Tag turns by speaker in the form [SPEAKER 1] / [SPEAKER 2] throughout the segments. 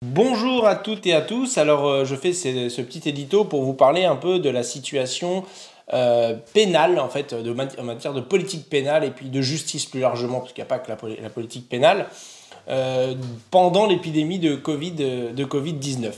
[SPEAKER 1] Bonjour à toutes et à tous. Alors, je fais ce petit édito pour vous parler un peu de la situation pénale, en fait, en matière de politique pénale et puis de justice plus largement, parce qu'il n'y a pas que la politique pénale, pendant l'épidémie de Covid-19.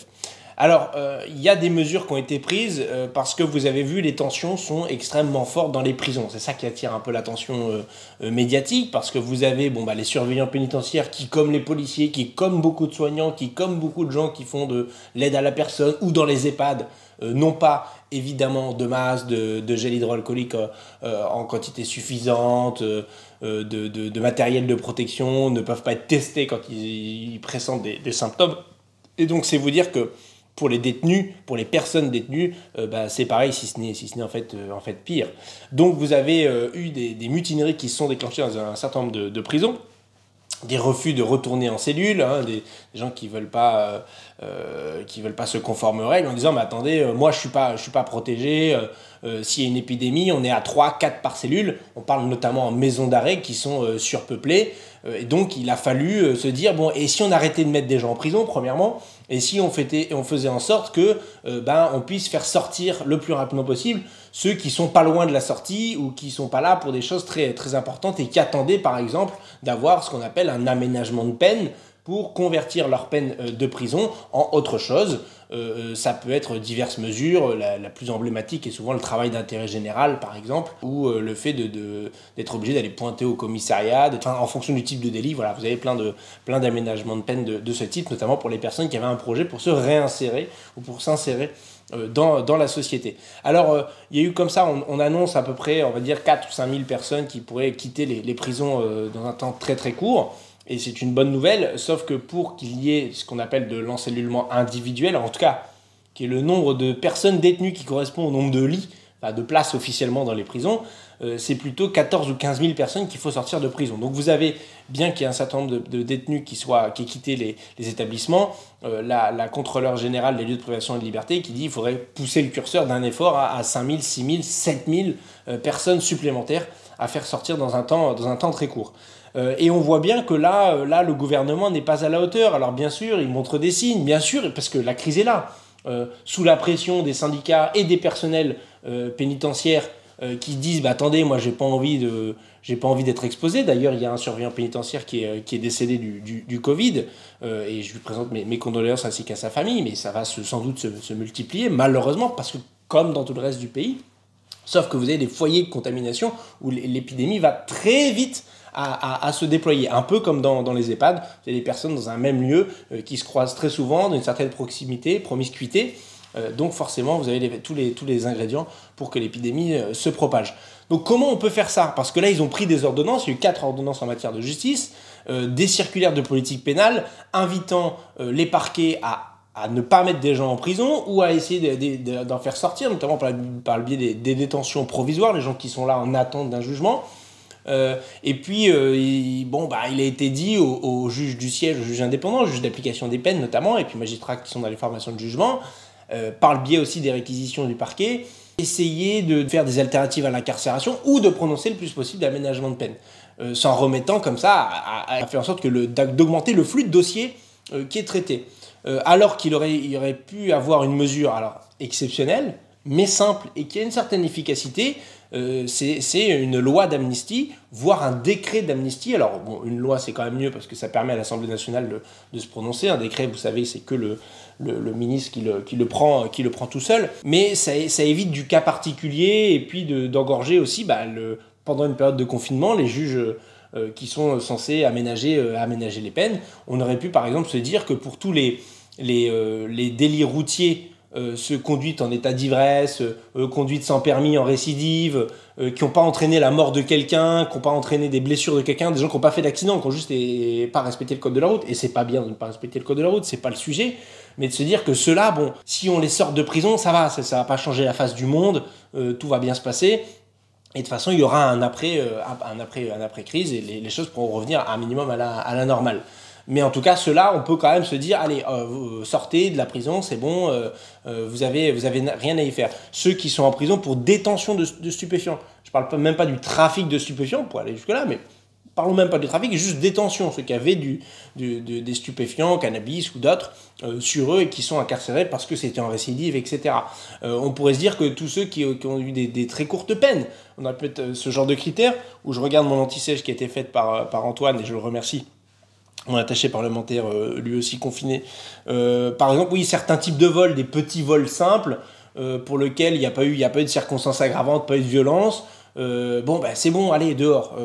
[SPEAKER 1] Alors, il y a des mesures qui ont été prises parce que vous avez vu, les tensions sont extrêmement fortes dans les prisons. C'est ça qui attire un peu l'attention médiatique, parce que vous avez les surveillants pénitentiaires qui, comme les policiers, qui, comme beaucoup de soignants, qui, comme beaucoup de gens qui font de l'aide à la personne ou dans les EHPAD, n'ont pas évidemment de masque, de gel hydroalcoolique en quantité suffisante, de matériel de protection, ne peuvent pas être testés quand ils pressentent des symptômes. Et donc, c'est vous dire que pour les détenus, pour les personnes détenues, c'est pareil, si ce n'est en fait pire. Donc vous avez eu des mutineries qui se sont déclenchées dans un certain nombre de prisons, des refus de retourner en cellule, des gens qui veulent pas se conformer aux règles en disant mais attendez, moi je suis pas protégé, s'il y a une épidémie, on est à 3, 4 par cellule, on parle notamment en maisons d'arrêt qui sont surpeuplées, et donc il a fallu se dire bon, et si on arrêtait de mettre des gens en prison premièrement, et si on faisait en sorte que on puisse faire sortir le plus rapidement possible ceux qui sont pas loin de la sortie ou qui sont pas là pour des choses très, très importantes et qui attendaient par exemple d'avoir ce qu'on appelle un aménagement de peine pour convertir leur peine de prison en autre chose. Ça peut être diverses mesures, la plus emblématique est souvent le travail d'intérêt général par exemple, ou le fait d'être obligé d'aller pointer au commissariat, en fonction du type de délit. Voilà, vous avez plein d'aménagements de peine de ce type, notamment pour les personnes qui avaient un projet pour se réinsérer ou pour s'insérer dans la société. Alors, il y a eu comme ça, on annonce à peu près, on va dire 4 ou 5 000 personnes qui pourraient quitter les prisons dans un temps très très court. Et c'est une bonne nouvelle, sauf que pour qu'il y ait ce qu'on appelle de l'encellulement individuel, en tout cas, qui est le nombre de personnes détenues qui correspond au nombre de lits, enfin de places officiellement dans les prisons, c'est plutôt 14 ou 15 000 personnes qu'il faut sortir de prison. Donc vous avez, bien qu'il y ait un certain nombre de détenus qui aient quitté les établissements, la contrôleur générale des lieux de privation de liberté qui dit qu'il faudrait pousser le curseur d'un effort à 5 000, 6 000, 7 000 personnes supplémentaires à faire sortir dans un temps très court. Et on voit bien que là, le gouvernement n'est pas à la hauteur. Alors bien sûr, il montre des signes, bien sûr, parce que la crise est là. Sous la pression des syndicats et des personnels pénitentiaires qui disent attendez, moi j'ai pas envie d'être exposé. D'ailleurs, il y a un surveillant pénitentiaire qui est décédé du Covid, et je lui présente mes condoléances ainsi qu'à sa famille, mais ça va sans doute se multiplier, malheureusement, parce que comme dans tout le reste du pays, sauf que vous avez des foyers de contamination où l'épidémie va très vite à se déployer. Un peu comme dans les EHPAD, vous avez des personnes dans un même lieu qui se croisent très souvent, d'une certaine proximité, promiscuité. Donc forcément, vous avez tous les ingrédients pour que l'épidémie se propage. Donc comment on peut faire ça? Parce que là, ils ont pris des ordonnances, il y a eu 4 ordonnances en matière de justice, des circulaires de politique pénale invitant les parquets à ne pas mettre des gens en prison ou à essayer d'en faire sortir, notamment par le biais des détentions provisoires, les gens qui sont là en attente d'un jugement. Et puis, il a été dit aux juges du siège, aux juges indépendants, aux juges d'application des peines notamment, et puis magistrats qui sont dans les formations de jugement, par le biais aussi des réquisitions du parquet, essayer de faire des alternatives à l'incarcération ou de prononcer le plus possible d'aménagement de peine, s'en remettant comme ça à faire en sorte d'augmenter le flux de dossiers qui est traité. Alors qu'il aurait pu avoir une mesure exceptionnelle, mais simple, et qui a une certaine efficacité, c'est une loi d'amnistie, voire un décret d'amnistie. Alors, bon, une loi, c'est quand même mieux parce que ça permet à l'Assemblée nationale de se prononcer. Un décret, vous savez, c'est que le ministre qui le prend tout seul. Mais ça évite du cas particulier et puis d'engorger aussi, pendant une période de confinement, les juges qui sont censés aménager les peines. On aurait pu, par exemple, se dire que pour tous les délits routiers, conduite en état d'ivresse, conduite sans permis en récidive, qui n'ont pas entraîné la mort de quelqu'un, qui n'ont pas entraîné des blessures de quelqu'un, des gens qui n'ont pas fait d'accident, qui ont juste pas respecté le code de la route. Et c'est pas bien de ne pas respecter le code de la route, c'est pas le sujet. Mais de se dire que ceux-là, bon, si on les sort de prison, ça va pas changer la face du monde, tout va bien se passer. Et de toute façon, il y aura un après-crise et les choses pourront revenir à un minimum à la normale. Mais en tout cas, ceux-là, on peut quand même se dire, allez, sortez de la prison, c'est bon, vous avez rien à y faire. Ceux qui sont en prison pour détention de stupéfiants, je parle même pas du trafic de stupéfiants, pour aller jusque-là, mais parlons même pas du trafic, juste détention, ceux qui avaient des stupéfiants, cannabis ou d'autres sur eux et qui sont incarcérés parce que c'était en récidive, etc. On pourrait se dire que tous ceux qui ont eu des très courtes peines, on a peut-être ce genre de critères, où je regarde mon anti-sèche qui a été faite par Antoine, et je le remercie, mon attaché parlementaire, lui aussi confiné. Par exemple, oui, certains types de vols, des petits vols simples, pour lesquels il n'y a pas eu de circonstances aggravantes, pas eu de violence. C'est bon, allez, dehors.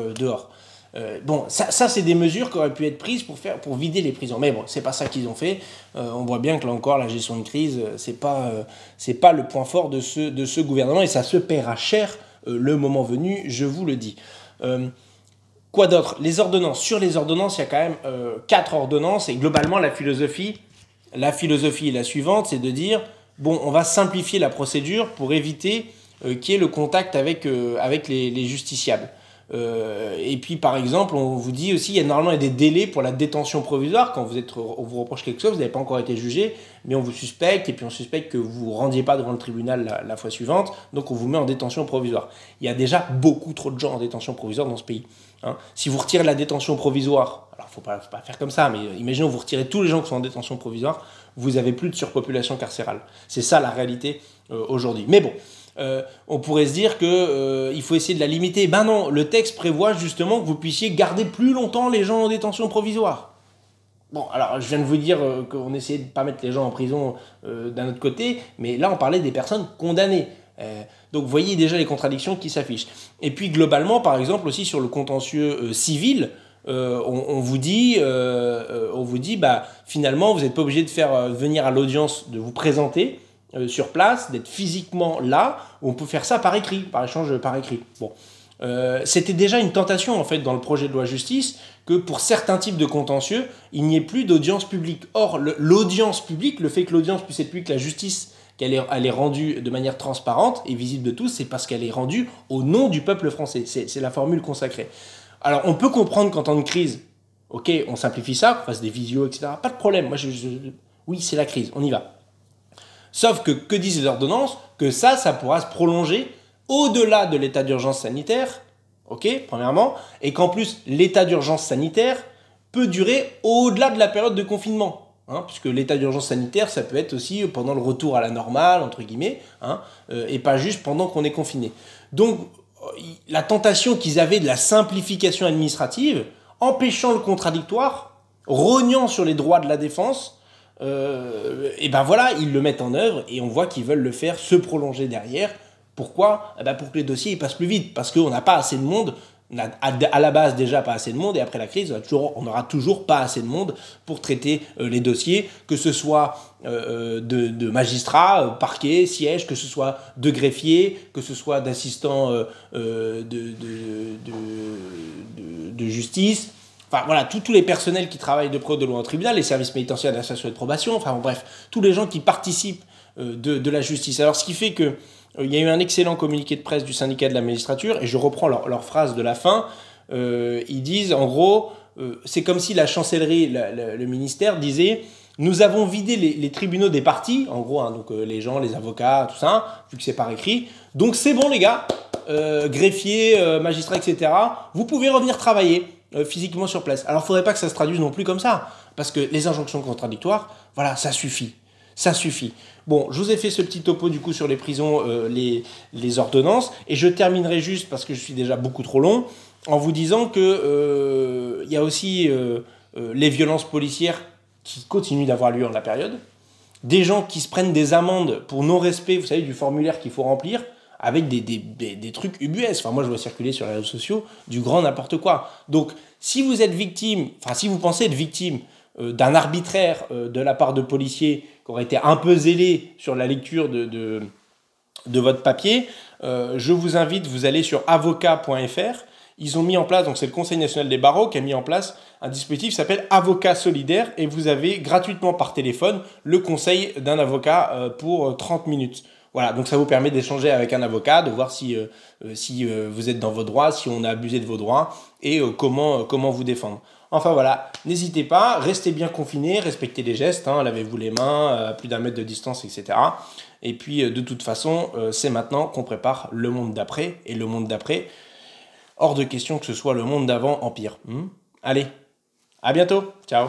[SPEAKER 1] Ça c'est des mesures qui auraient pu être prises pour vider les prisons. Mais bon, c'est pas ça qu'ils ont fait. On voit bien que là encore, la gestion de crise, c'est pas le point fort de ce gouvernement, et ça se paiera cher le moment venu, je vous le dis. Quoi d'autre? Les ordonnances. Sur les ordonnances, il y a quand même 4 ordonnances, et globalement, la philosophie est la suivante, c'est de dire, bon, on va simplifier la procédure pour éviter qu'il y ait le contact avec les justiciables. Et puis, par exemple, on vous dit aussi, il y a normalement des délais pour la détention provisoire. Quand on vous reproche quelque chose, vous n'avez pas encore été jugé, mais on vous suspecte, et puis on suspecte que vous ne vous rendiez pas devant le tribunal la fois suivante, donc on vous met en détention provisoire. Il y a déjà beaucoup trop de gens en détention provisoire dans ce pays. Si vous retirez la détention provisoire, alors il ne faut pas faire comme ça, mais imaginons vous retirez tous les gens qui sont en détention provisoire, vous n'avez plus de surpopulation carcérale. C'est ça la réalité aujourd'hui. Mais bon, on pourrait se dire qu'il faut essayer de la limiter. Ben non, le texte prévoit justement que vous puissiez garder plus longtemps les gens en détention provisoire. Bon, alors je viens de vous dire qu'on essayait de ne pas mettre les gens en prison d'un autre côté, mais là on parlait des personnes condamnées. Donc vous voyez déjà les contradictions qui s'affichent. Et puis globalement, par exemple, aussi sur le contentieux civil, on vous dit, finalement, vous n'êtes pas obligé de faire venir à l'audience, de vous présenter sur place, d'être physiquement là. On peut faire ça par écrit, par échange par écrit. Bon. C'était déjà une tentation en fait dans le projet de loi justice que pour certains types de contentieux, il n'y ait plus d'audience publique. Or, l'audience publique, le fait que l'audience puisse être publique, la justice, elle est rendue de manière transparente et visible de tous, c'est parce qu'elle est rendue au nom du peuple français. C'est la formule consacrée. Alors, on peut comprendre qu'en temps de crise, ok, on simplifie ça, qu'on fasse des visios, etc. Pas de problème. Moi, oui, c'est la crise, on y va. Sauf que disent les ordonnances? Que ça pourra se prolonger au-delà de l'état d'urgence sanitaire, ok, premièrement, et qu'en plus, l'état d'urgence sanitaire peut durer au-delà de la période de confinement. Puisque l'état d'urgence sanitaire, ça peut être aussi pendant le retour à la normale, entre guillemets, et pas juste pendant qu'on est confiné. Donc, la tentation qu'ils avaient de la simplification administrative, empêchant le contradictoire, rognant sur les droits de la défense, et ben voilà, ils le mettent en œuvre, et on voit qu'ils veulent le faire se prolonger derrière. Pourquoi? Pour que les dossiers ils passent plus vite, parce qu'on n'a pas assez de monde. On a à la base déjà pas assez de monde, et après la crise, on n'aura toujours pas assez de monde pour traiter les dossiers, que ce soit de magistrats, parquets, sièges, que ce soit de greffiers, que ce soit d'assistants de justice. Enfin voilà, tous les personnels qui travaillent de près ou de loin au tribunal, les services pénitentiaires d'insertion et de probation, enfin bon, bref, tous les gens qui participent de la justice. Alors ce qui fait que il y a eu un excellent communiqué de presse du syndicat de la magistrature, et je reprends leur phrase de la fin. Ils disent, en gros, c'est comme si la chancellerie, le ministère disait « Nous avons vidé les tribunaux des parties », en gros, donc les gens, les avocats, tout ça, vu que c'est par écrit. Donc c'est bon les gars, greffiers, magistrats, etc., vous pouvez revenir travailler physiquement sur place. Alors il ne faudrait pas que ça se traduise non plus comme ça, parce que les injonctions contradictoires, voilà, ça suffit. Ça suffit. Bon, je vous ai fait ce petit topo du coup sur les prisons, les ordonnances, et je terminerai juste, parce que je suis déjà beaucoup trop long, en vous disant que y a aussi les violences policières qui continuent d'avoir lieu en la période, des gens qui se prennent des amendes pour non-respect, vous savez, du formulaire qu'il faut remplir, avec des trucs ubuesques. Enfin, moi, je vois circuler sur les réseaux sociaux du grand n'importe quoi. Donc, si vous êtes victime, enfin, si vous pensez être victime d'un arbitraire de la part de policiers qui auraient été un peu zélés sur la lecture de votre papier, je vous invite, vous allez sur avocat.fr. Ils ont mis en place, donc c'est le Conseil national des barreaux qui a mis en place un dispositif qui s'appelle Avocat solidaire, et vous avez gratuitement par téléphone le conseil d'un avocat pour 30 minutes. Voilà, donc ça vous permet d'échanger avec un avocat, de voir si vous êtes dans vos droits, si on a abusé de vos droits, et comment vous défendre. Enfin voilà, n'hésitez pas, restez bien confinés, respectez les gestes, lavez-vous les mains, à plus d'1 mètre de distance, etc. Et puis de toute façon, c'est maintenant qu'on prépare le monde d'après, et le monde d'après, hors de question que ce soit le monde d'avant empire. Allez, à bientôt, ciao.